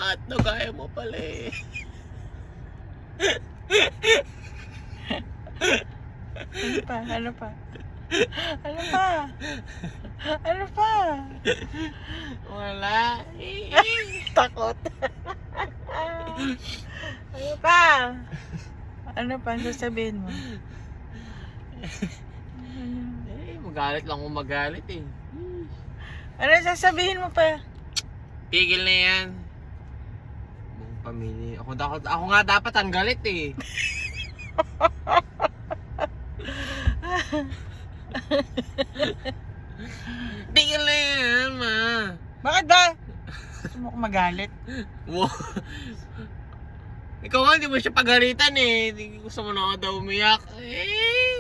hotdog, ayaw mo pala eh. Ano pa? Ano pa? Ano pa? Ano pa? Wala. Takot. Ano pa? Ano pa ang sasabihin mo? Magalit lang kung magalit eh. Ano sasabihin mo pa? Tigil na yan. Buong pamilya. Ako nga dapat ang galit eh. Tigil na yan, ma. Bakit ba? Gusto mo ko magalit? Wow. Ikaw nga, hindi mo siya pagalitan eh. Gusto mo na ako daw umiyak. Eh.